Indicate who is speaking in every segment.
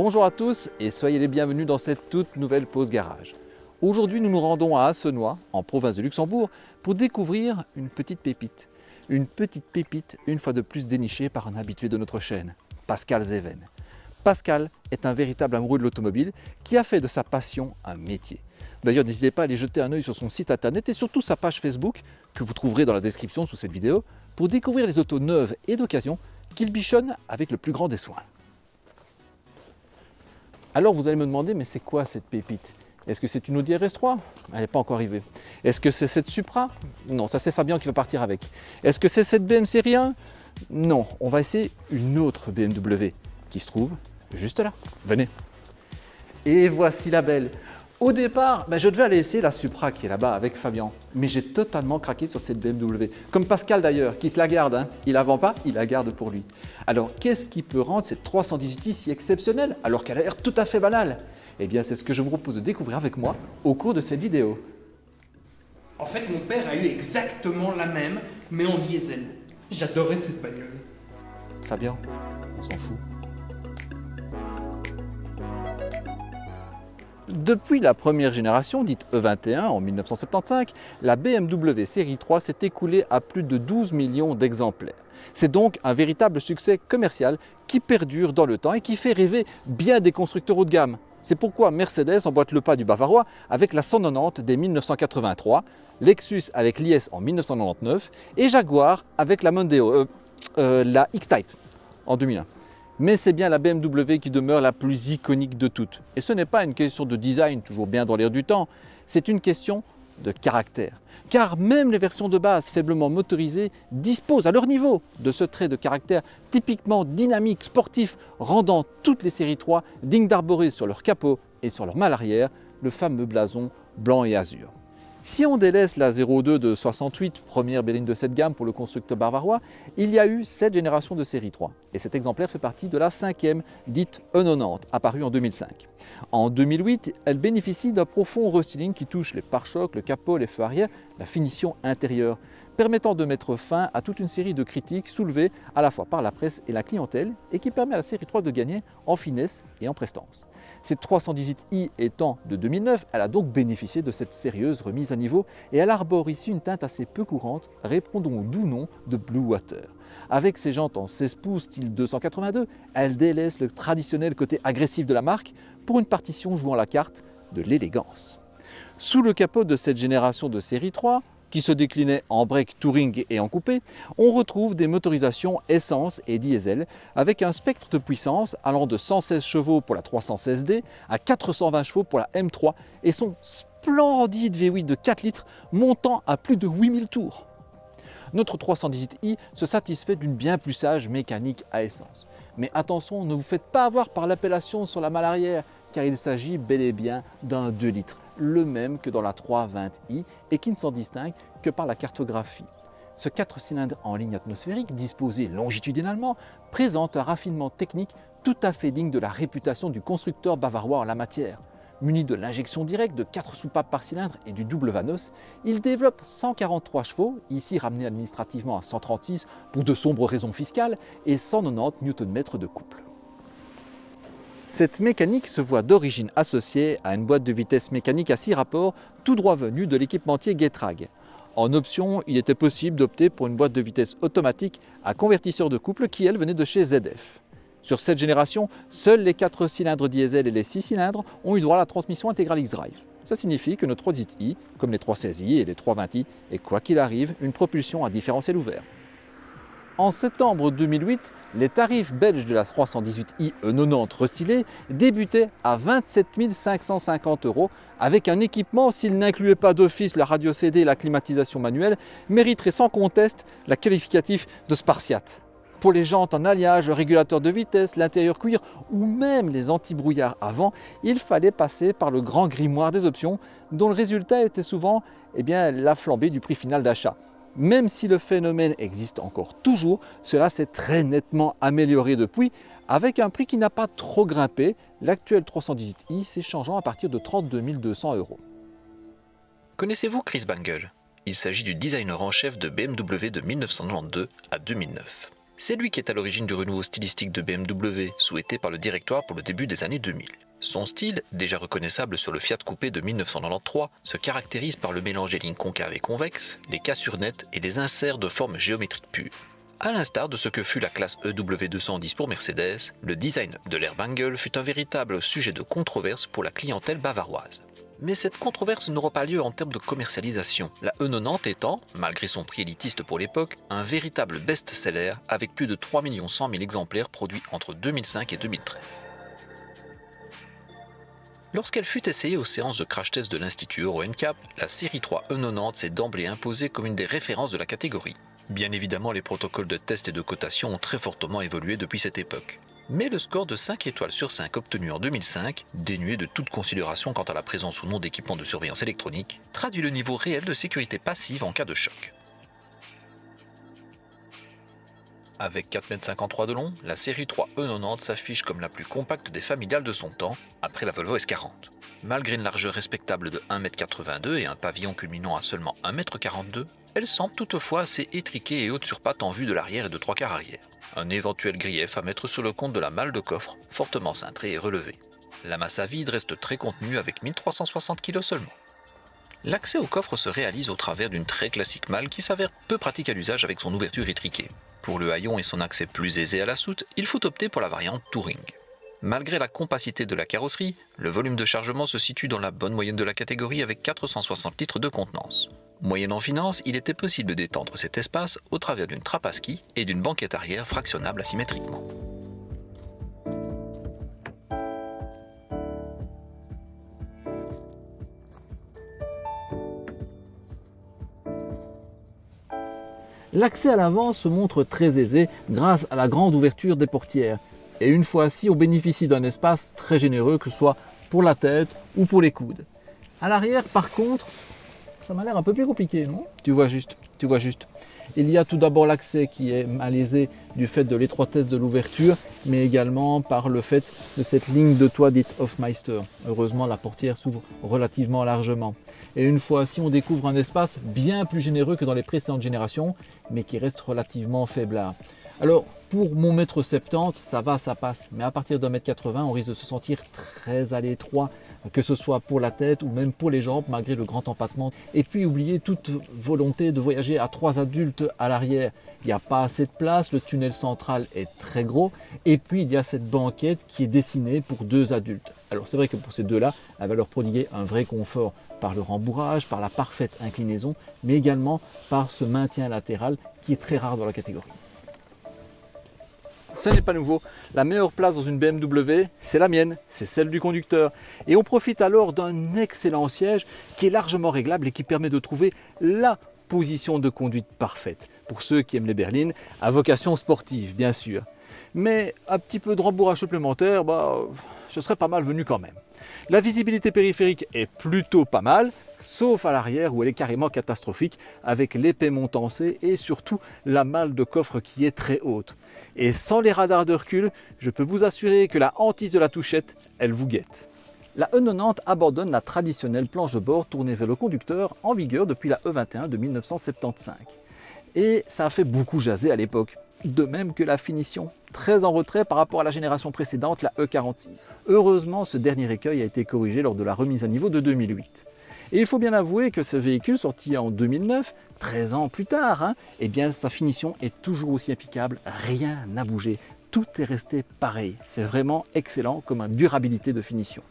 Speaker 1: Bonjour à tous et soyez les bienvenus dans cette toute nouvelle pause garage. Aujourd'hui, nous nous rendons à Assenois, en province de Luxembourg, pour découvrir une petite pépite. Une petite pépite, une fois de plus dénichée par un habitué de notre chaîne, Pascal Zeven. Pascal est un véritable amoureux de l'automobile qui a fait de sa passion un métier. D'ailleurs, n'hésitez pas à aller jeter un œil sur son site internet et surtout sa page Facebook, que vous trouverez dans la description sous cette vidéo, pour découvrir les autos neuves et d'occasion qu'il bichonne avec le plus grand des soins. Alors vous allez me demander, mais c'est quoi cette pépite? Est-ce que c'est une Audi RS3? Elle n'est pas encore arrivée. Est-ce que c'est cette Supra? Non, ça c'est Fabien qui va partir avec. Est-ce que c'est cette BM série 1? Non, on va essayer une autre BMW qui se trouve juste là. Venez. Et voici la belle. Au départ, je devais aller essayer la Supra qui est là-bas avec Fabien, mais j'ai totalement craqué sur cette BMW. Comme Pascal d'ailleurs, qui se la garde, hein. Il la vend pas, il la garde pour lui. Alors qu'est-ce qui peut rendre cette 318i si exceptionnelle alors qu'elle a l'air tout à fait banale? Eh bien c'est ce que je vous propose de découvrir avec moi au cours de cette vidéo.
Speaker 2: En fait, mon père a eu exactement la même, mais en diesel. J'adorais cette bagnole.
Speaker 1: Fabien, on s'en fout. Depuis la première génération, dite E21 en 1975, la BMW série 3 s'est écoulée à plus de 12 millions d'exemplaires. C'est donc un véritable succès commercial qui perdure dans le temps et qui fait rêver bien des constructeurs haut de gamme. C'est pourquoi Mercedes emboîte le pas du bavarois avec la 190 dès 1983, Lexus avec l'IS en 1999 et Jaguar avec la Mondeo, la X-Type en 2001. Mais c'est bien la BMW qui demeure la plus iconique de toutes. Et ce n'est pas une question de design, toujours bien dans l'air du temps, c'est une question de caractère. Car même les versions de base faiblement motorisées disposent à leur niveau de ce trait de caractère typiquement dynamique, sportif, rendant toutes les séries 3 dignes d'arborer sur leur capot et sur leur malle arrière le fameux blason blanc et azur. Si on délaisse la 02 de 68, première berline de cette gamme pour le constructeur bavarois, il y a eu 7 générations de série 3. Et cet exemplaire fait partie de la 5e, dite E90, apparue en 2005. En 2008, elle bénéficie d'un profond restyling qui touche les pare-chocs, le capot, les feux arrière, la finition intérieure, permettant de mettre fin à toute une série de critiques soulevées à la fois par la presse et la clientèle et qui permet à la série 3 de gagner en finesse et en prestance. Cette 318i étant de 2009, elle a donc bénéficié de cette sérieuse remise à niveau et elle arbore ici une teinte assez peu courante, répondant au doux nom de Blue Water. Avec ses jantes en 16 pouces style 282, elle délaisse le traditionnel côté agressif de la marque pour une partition jouant la carte de l'élégance. Sous le capot de cette génération de série 3, qui se déclinait en break touring et en coupé, on retrouve des motorisations essence et diesel avec un spectre de puissance allant de 116 chevaux pour la 316D à 420 chevaux pour la M3 et son splendide V8 de 4 litres montant à plus de 8000 tours. Notre 318i se satisfait d'une bien plus sage mécanique à essence. Mais attention, ne vous faites pas avoir par l'appellation sur la malle arrière, car il s'agit bel et bien d'un 2 litres, le même que dans la 320i et qui ne s'en distingue que par la cartographie. Ce 4 cylindres en ligne atmosphérique, disposé longitudinalement, présente un raffinement technique tout à fait digne de la réputation du constructeur bavarois en la matière. Muni de l'injection directe de 4 soupapes par cylindre et du double Vanos, il développe 143 chevaux, ici ramenés administrativement à 136 pour de sombres raisons fiscales, et 190 Nm de couple. Cette mécanique se voit d'origine associée à une boîte de vitesse mécanique à 6 rapports, tout droit venue de l'équipementier Getrag. En option, il était possible d'opter pour une boîte de vitesse automatique à convertisseur de couple qui, elle, venait de chez ZF. Sur cette génération, seuls les 4 cylindres diesel et les 6 cylindres ont eu droit à la transmission intégrale X-Drive. Ça signifie que notre 318i, comme les 316i et les 320i, est quoi qu'il arrive une propulsion à différentiel ouvert. En septembre 2008, les tarifs belges de la 318i E90 restylée débutaient à 27 550 € avec un équipement, s'il n'incluait pas d'office la radio CD et la climatisation manuelle, mériterait sans conteste la qualificatif de Spartiate. Pour les jantes en alliage, le régulateur de vitesse, l'intérieur cuir ou même les anti-brouillards avant, il fallait passer par le grand grimoire des options dont le résultat était souvent la flambée du prix final d'achat. Même si le phénomène existe encore toujours, cela s'est très nettement amélioré depuis, avec un prix qui n'a pas trop grimpé, l'actuel 318i s'échangeant à partir de 32 200 €.
Speaker 3: Connaissez-vous Chris Bangle? Il s'agit du designer en chef de BMW de 1992 à 2009. C'est lui qui est à l'origine du renouveau stylistique de BMW, souhaité par le directoire pour le début des années 2000. Son style, déjà reconnaissable sur le Fiat Coupé de 1993, se caractérise par le mélange des lignes concaves et convexes, les cassures nettes et les inserts de forme géométrique pure. À l'instar de ce que fut la classe EW210 pour Mercedes, le design de l'Airbangle fut un véritable sujet de controverse pour la clientèle bavaroise. Mais cette controverse n'aura pas lieu en termes de commercialisation, la E90 étant, malgré son prix élitiste pour l'époque, un véritable best-seller avec plus de 3 100 000 exemplaires produits entre 2005 et 2013. Lorsqu'elle fut essayée aux séances de crash test de l'Institut Euro NCAP, la série 3 E90 s'est d'emblée imposée comme une des références de la catégorie. Bien évidemment, les protocoles de test et de cotation ont très fortement évolué depuis cette époque. Mais le score de 5 étoiles sur 5 obtenu en 2005, dénué de toute considération quant à la présence ou non d'équipements de surveillance électronique, traduit le niveau réel de sécurité passive en cas de choc. Avec 4,53 m de long, la série 3 E90 s'affiche comme la plus compacte des familiales de son temps, après la Volvo S40. Malgré une largeur respectable de 1,82 m et un pavillon culminant à seulement 1,42 m, elle semble toutefois assez étriquée et haute sur pattes en vue de l'arrière et de 3/4 arrière. Un éventuel grief à mettre sur le compte de la malle de coffre, fortement cintrée et relevée. La masse à vide reste très contenue avec 1360 kg seulement. L'accès au coffre se réalise au travers d'une très classique malle qui s'avère peu pratique à l'usage avec son ouverture étriquée. Pour le haillon et son accès plus aisé à la soute, il faut opter pour la variante Touring. Malgré la compacité de la carrosserie, le volume de chargement se situe dans la bonne moyenne de la catégorie avec 460 litres de contenance. Moyennant finance, il était possible d'étendre cet espace au travers d'une trappe à ski et d'une banquette arrière fractionnable asymétriquement.
Speaker 1: L'accès à l'avant se montre très aisé grâce à la grande ouverture des portières. Et une fois assis, on bénéficie d'un espace très généreux, que ce soit pour la tête ou pour les coudes. À l'arrière, par contre, ça m'a l'air un peu plus compliqué, non? Tu vois juste. Il y a tout d'abord l'accès qui est malaisé du fait de l'étroitesse de l'ouverture, mais également par le fait de cette ligne de toit dite Hofmeister. Heureusement, la portière s'ouvre relativement largement. Et une fois assis, on découvre un espace bien plus généreux que dans les précédentes générations, mais qui reste relativement faiblard. Alors, pour mon 1m70, ça va, ça passe. Mais à partir d'1 m 80, on risque de se sentir très à l'étroit, que ce soit pour la tête ou même pour les jambes, malgré le grand empattement. Et puis, oubliez toute volonté de voyager à 3 adultes à l'arrière. Il n'y a pas assez de place, le tunnel central est très gros. Et puis, il y a cette banquette qui est dessinée pour 2 adultes. Alors, c'est vrai que pour ces deux-là, elle va leur prodiguer un vrai confort par le rembourrage, par la parfaite inclinaison, mais également par ce maintien latéral qui est très rare dans la catégorie. Ce n'est pas nouveau, la meilleure place dans une BMW, c'est la mienne, c'est celle du conducteur. Et on profite alors d'un excellent siège qui est largement réglable et qui permet de trouver la position de conduite parfaite. Pour ceux qui aiment les berlines, à vocation sportive bien sûr. Mais un petit peu de rembourrage supplémentaire, je serais pas mal venu quand même. La visibilité périphérique est plutôt pas mal, sauf à l'arrière où elle est carrément catastrophique avec l'épais montant C et surtout la malle de coffre qui est très haute. Et sans les radars de recul, je peux vous assurer que la hantise de la touchette, elle vous guette. La E90 abandonne la traditionnelle planche de bord tournée vers le conducteur en vigueur depuis la E21 de 1975. Et ça a fait beaucoup jaser à l'époque. De même que la finition, très en retrait par rapport à la génération précédente, la E46. Heureusement, ce dernier écueil a été corrigé lors de la remise à niveau de 2008. Et il faut bien avouer que ce véhicule, sorti en 2009, 13 ans plus tard, eh bien sa finition est toujours aussi impeccable, rien n'a bougé, tout est resté pareil. C'est vraiment excellent comme une durabilité de finition.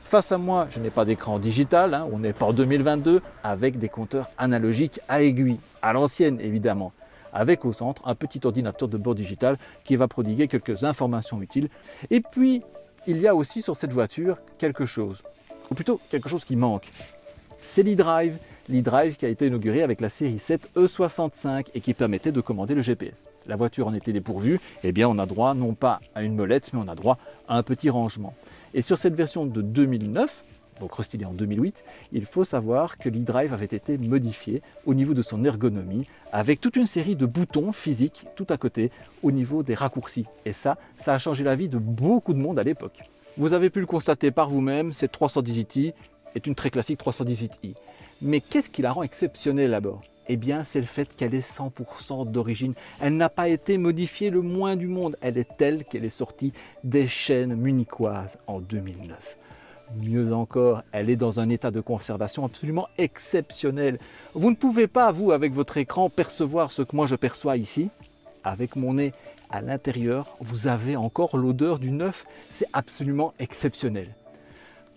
Speaker 1: Face à moi, je n'ai pas d'écran digital, on n'est pas en 2022, avec des compteurs analogiques à aiguille, à l'ancienne évidemment, avec au centre un petit ordinateur de bord digital qui va prodiguer quelques informations utiles. Et puis, il y a aussi sur cette voiture quelque chose, ou plutôt quelque chose qui manque. C'est l'e-drive qui a été inauguré avec la série 7 E65 et qui permettait de commander le GPS. La voiture en était dépourvue, eh bien on a droit non pas à une molette, mais on a droit à un petit rangement. Et sur cette version de 2009, donc restylée en 2008, il faut savoir que l'e-drive avait été modifié au niveau de son ergonomie avec toute une série de boutons physiques tout à côté au niveau des raccourcis. Et ça a changé la vie de beaucoup de monde à l'époque. Vous avez pu le constater par vous-même, cette 318i est une très classique 318i. Mais qu'est-ce qui la rend exceptionnelle d'abord? Eh bien, c'est le fait qu'elle est 100% d'origine. Elle n'a pas été modifiée le moins du monde. Elle est telle qu'elle est sortie des chaînes munichoises en 2009. Mieux encore, elle est dans un état de conservation absolument exceptionnel. Vous ne pouvez pas, vous, avec votre écran, percevoir ce que moi je perçois ici. Avec mon nez à l'intérieur, vous avez encore l'odeur du neuf. C'est absolument exceptionnel.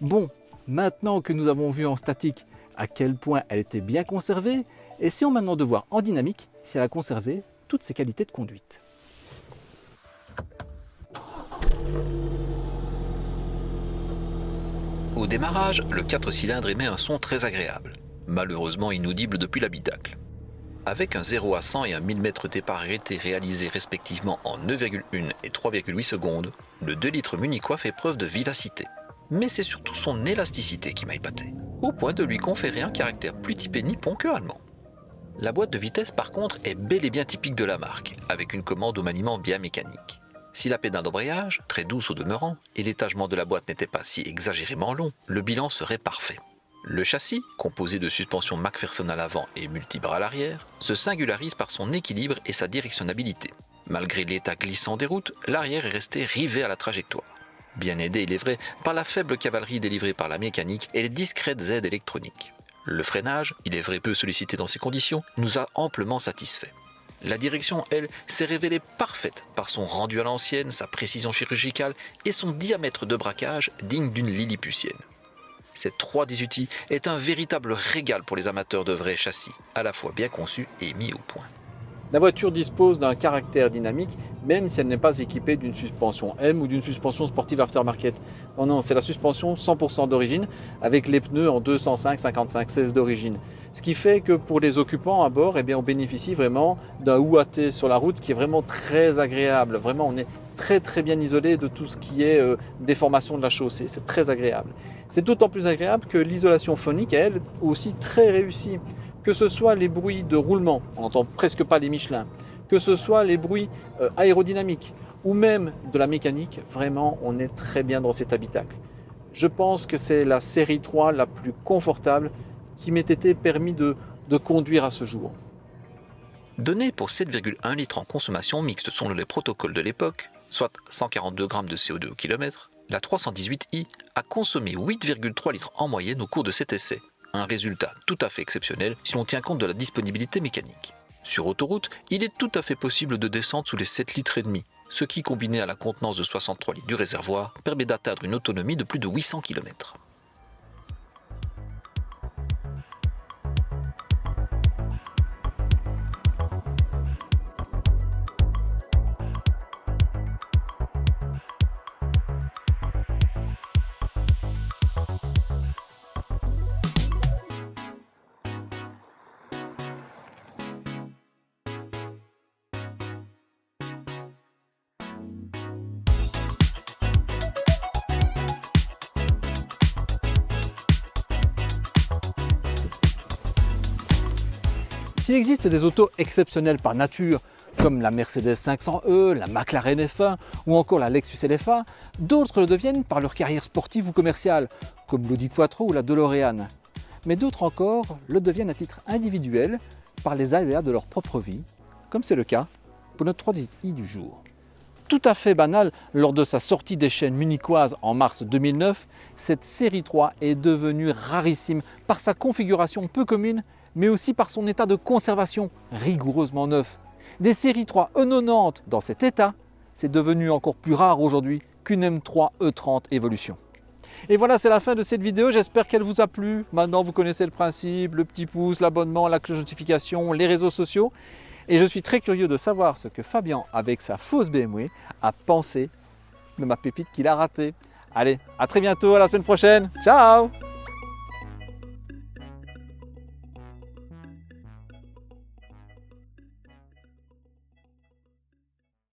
Speaker 1: Bon, maintenant que nous avons vu en statique à quel point elle était bien conservée, essayons maintenant de voir en dynamique si elle a conservé toutes ses qualités de conduite.
Speaker 3: Au démarrage, le 4 cylindres émet un son très agréable, malheureusement inaudible depuis l'habitacle. Avec un 0 à 100 et un 1000 mètres départ arrêté réalisés respectivement en 9,1 et 3,8 secondes, le 2 litres munichois fait preuve de vivacité. Mais c'est surtout son élasticité qui m'a épaté, au point de lui conférer un caractère plus typé nippon que allemand. La boîte de vitesse par contre est bel et bien typique de la marque, avec une commande au maniement bien mécanique. Si la pédale d'embrayage, très douce au demeurant, et l'étagement de la boîte n'était pas si exagérément long, le bilan serait parfait. Le châssis, composé de suspension McPherson à l'avant et multibras à l'arrière, se singularise par son équilibre et sa directionnabilité. Malgré l'état glissant des routes, l'arrière est resté rivé à la trajectoire. Bien aidé, il est vrai, par la faible cavalerie délivrée par la mécanique et les discrètes aides électroniques. Le freinage, il est vrai peu sollicité dans ces conditions, nous a amplement satisfait. La direction, elle, s'est révélée parfaite par son rendu à l'ancienne, sa précision chirurgicale et son diamètre de braquage digne d'une lilliputienne. Cette 318i est un véritable régal pour les amateurs de vrais châssis, à la fois bien conçus et mis au point.
Speaker 1: La voiture dispose d'un caractère dynamique, même si elle n'est pas équipée d'une suspension M ou d'une suspension sportive aftermarket. Non, non, c'est la suspension 100% d'origine, avec les pneus en 205/55/16 d'origine. Ce qui fait que pour les occupants à bord, eh bien, on bénéficie vraiment d'un ouaté sur la route qui est vraiment très agréable. Vraiment, on est très bien isolé de tout ce qui est déformation de la chaussée. C'est très agréable. C'est d'autant plus agréable que l'isolation phonique, elle, est aussi très réussie. Que ce soit les bruits de roulement, on n'entend presque pas les Michelin, que ce soit les bruits aérodynamiques ou même de la mécanique, vraiment on est très bien dans cet habitacle. Je pense que c'est la série 3 la plus confortable qui m'ait été permis de conduire à ce jour.
Speaker 3: Donnée pour 7,1 litres en consommation mixte selon les protocoles de l'époque, soit 142 grammes de CO2 au kilomètre, la 318i a consommé 8,3 litres en moyenne au cours de cet essai. Un résultat tout à fait exceptionnel si l'on tient compte de la disponibilité mécanique. Sur autoroute, il est tout à fait possible de descendre sous les 7 litres et demi, ce qui, combiné à la contenance de 63 litres du réservoir, permet d'atteindre une autonomie de plus de 800 km.
Speaker 1: S'il existe des autos exceptionnelles par nature, comme la Mercedes 500e, la McLaren F1 ou encore la Lexus LFA, d'autres le deviennent par leur carrière sportive ou commerciale, comme l'Audi Quattro ou la DeLorean. Mais d'autres encore le deviennent à titre individuel par les aléas de leur propre vie, comme c'est le cas pour notre 318i du jour. Tout à fait banal, lors de sa sortie des chaînes munichoises en mars 2009, cette série 3 est devenue rarissime par sa configuration peu commune, mais aussi par son état de conservation rigoureusement neuf. Des séries 3 E90 dans cet état, c'est devenu encore plus rare aujourd'hui qu'une M3 E30 Evolution. Et voilà, c'est la fin de cette vidéo, j'espère qu'elle vous a plu. Maintenant vous connaissez le principe, le petit pouce, l'abonnement, la cloche de notification, les réseaux sociaux. Et je suis très curieux de savoir ce que Fabien, avec sa fausse BMW, a pensé de ma pépite qu'il a ratée. Allez, à très bientôt, à la semaine prochaine. Ciao!